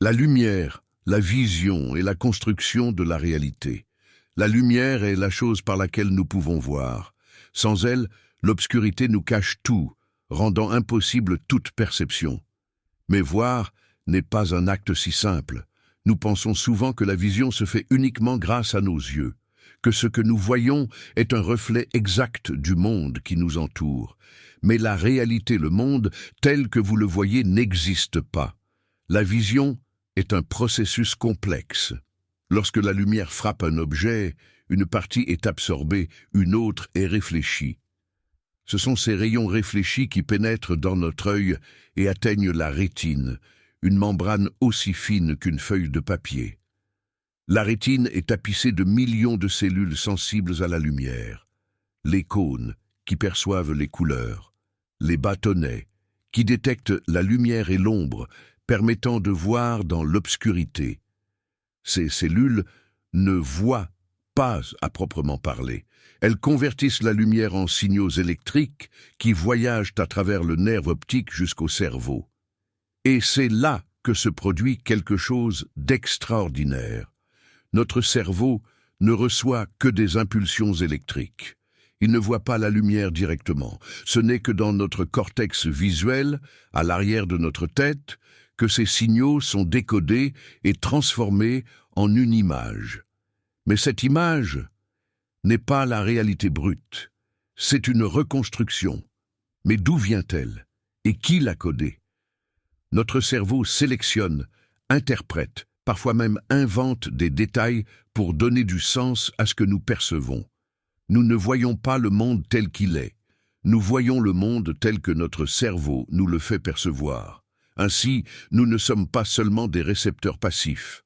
La lumière, la vision et la construction de la réalité. La lumière est la chose par laquelle nous pouvons voir. Sans elle, l'obscurité nous cache tout, rendant impossible toute perception. Mais voir n'est pas un acte si simple. Nous pensons souvent que la vision se fait uniquement grâce à nos yeux, que ce que nous voyons est un reflet exact du monde qui nous entoure. Mais la réalité, le monde, tel que vous le voyez, n'existe pas. La vision est un processus complexe. Lorsque la lumière frappe un objet, une partie est absorbée, une autre est réfléchie. Ce sont ces rayons réfléchis qui pénètrent dans notre œil et atteignent la rétine, une membrane aussi fine qu'une feuille de papier. La rétine est tapissée de millions de cellules sensibles à la lumière. Les cônes, qui perçoivent les couleurs. Les bâtonnets, qui détectent la lumière et l'ombre, permettant de voir dans l'obscurité. Ces cellules ne voient pas à proprement parler. Elles convertissent la lumière en signaux électriques qui voyagent à travers le nerf optique jusqu'au cerveau. Et c'est là que se produit quelque chose d'extraordinaire. Notre cerveau ne reçoit que des impulsions électriques. Il ne voit pas la lumière directement. Ce n'est que dans notre cortex visuel, à l'arrière de notre tête, que ces signaux sont décodés et transformés en une image. Mais cette image n'est pas la réalité brute. C'est une reconstruction. Mais d'où vient-elle? Et qui l'a codée? Notre cerveau sélectionne, interprète, parfois même invente des détails pour donner du sens à ce que nous percevons. Nous ne voyons pas le monde tel qu'il est. Nous voyons le monde tel que notre cerveau nous le fait percevoir. Ainsi, nous ne sommes pas seulement des récepteurs passifs.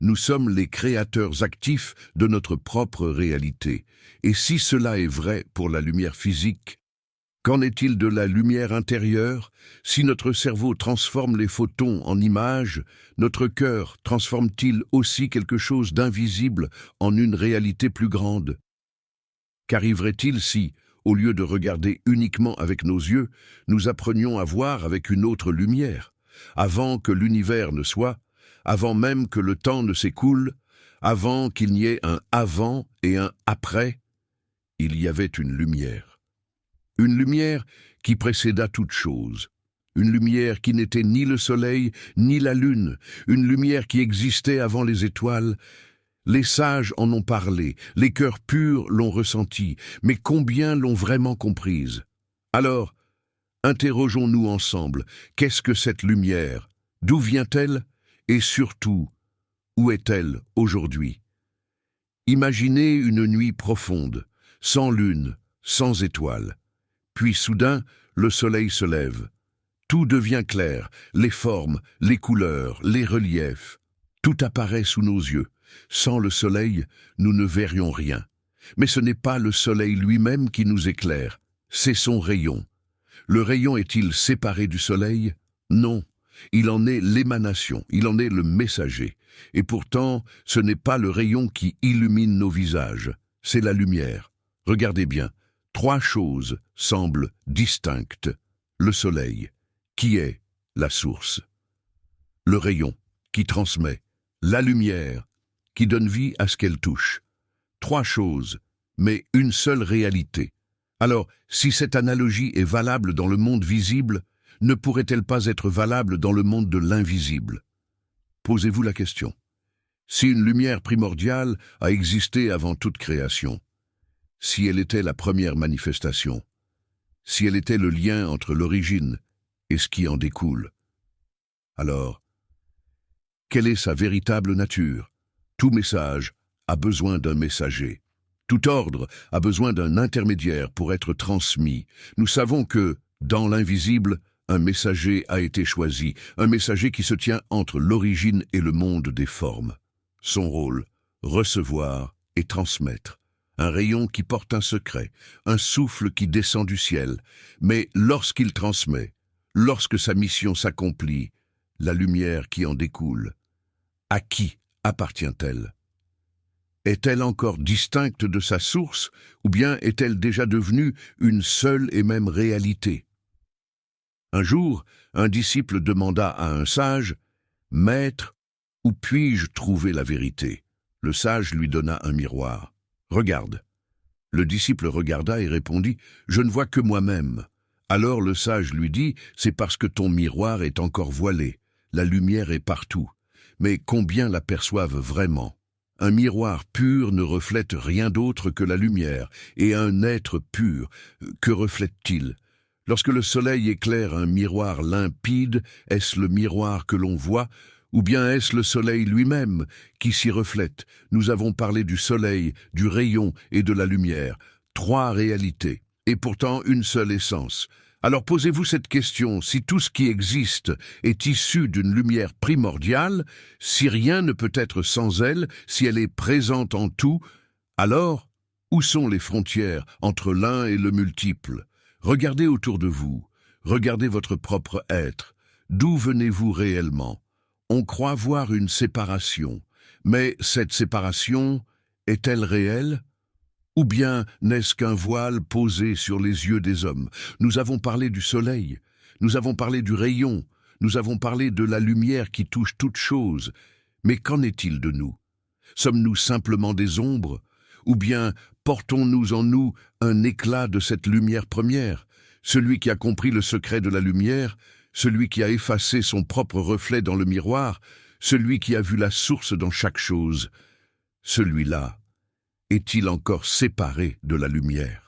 Nous sommes les créateurs actifs de notre propre réalité. Et si cela est vrai pour la lumière physique, qu'en est-il de la lumière intérieure? Si notre cerveau transforme les photons en images, notre cœur transforme-t-il aussi quelque chose d'invisible en une réalité plus grande? Qu'arriverait-il si, au lieu de regarder uniquement avec nos yeux, nous apprenions à voir avec une autre lumière? Avant que l'univers ne soit, avant même que le temps ne s'écoule, avant qu'il n'y ait un avant et un après, il y avait une lumière. Une lumière qui précéda toute chose. Une lumière qui n'était ni le soleil, ni la lune. Une lumière qui existait avant les étoiles. Les sages en ont parlé, les cœurs purs l'ont ressentie, mais combien l'ont vraiment comprise? Alors, interrogeons-nous ensemble, qu'est-ce que cette lumière? D'où vient-elle? Et surtout, où est-elle aujourd'hui? Imaginez une nuit profonde, sans lune, sans étoiles. Puis soudain, le soleil se lève. Tout devient clair, les formes, les couleurs, les reliefs. Tout apparaît sous nos yeux. Sans le soleil, nous ne verrions rien. Mais ce n'est pas le soleil lui-même qui nous éclaire, c'est son rayon. Le rayon est-il séparé du soleil? Non, il en est l'émanation, il en est le messager. Et pourtant, ce n'est pas le rayon qui illumine nos visages, c'est la lumière. Regardez bien, 3 choses semblent distinctes. Le soleil, qui est la source. Le rayon, qui transmet. La lumière, qui donne vie à ce qu'elle touche. 3 choses, mais une seule réalité. Alors, si cette analogie est valable dans le monde visible, ne pourrait-elle pas être valable dans le monde de l'invisible? Posez-vous la question. Si une lumière primordiale a existé avant toute création, si elle était la première manifestation, si elle était le lien entre l'origine et ce qui en découle, alors, quelle est sa véritable nature? Tout message a besoin d'un messager. Tout ordre a besoin d'un intermédiaire pour être transmis. Nous savons que, dans l'invisible, un messager a été choisi, un messager qui se tient entre l'origine et le monde des formes. Son rôle, recevoir et transmettre. Un rayon qui porte un secret, un souffle qui descend du ciel. Mais lorsqu'il transmet, lorsque sa mission s'accomplit, la lumière qui en découle, à qui appartient-elle? Est-elle encore distincte de sa source, ou bien est-elle déjà devenue une seule et même réalité? Un jour, un disciple demanda à un sage « Maître, où puis-je trouver la vérité? Le sage lui donna un miroir. Regarde. Le disciple regarda et répondit, je ne vois que moi-même. Alors le sage lui dit, c'est parce que ton miroir est encore voilé. La lumière est partout. Mais combien l'aperçoivent vraiment? Un miroir pur ne reflète rien d'autre que la lumière, et un être pur, que reflète-t-il? Lorsque le soleil éclaire un miroir limpide, est-ce le miroir que l'on voit, ou bien est-ce le soleil lui-même qui s'y reflète? Nous avons parlé du soleil, du rayon et de la lumière, trois réalités, et pourtant une seule essence. Alors posez-vous cette question, si tout ce qui existe est issu d'une lumière primordiale, si rien ne peut être sans elle, si elle est présente en tout, alors, où sont les frontières entre l'un et le multiple? Regardez autour de vous, regardez votre propre être. D'où venez-vous réellement? On croit voir une séparation, mais cette séparation est-elle réelle? Ou bien n'est-ce qu'un voile posé sur les yeux des hommes? Nous avons parlé du soleil, nous avons parlé du rayon, nous avons parlé de la lumière qui touche toute chose. Mais qu'en est-il de nous? Sommes-nous simplement des ombres? Ou bien portons-nous en nous un éclat de cette lumière première? Celui qui a compris le secret de la lumière, celui qui a effacé son propre reflet dans le miroir, celui qui a vu la source dans chaque chose, celui-là est-il encore séparé de la lumière?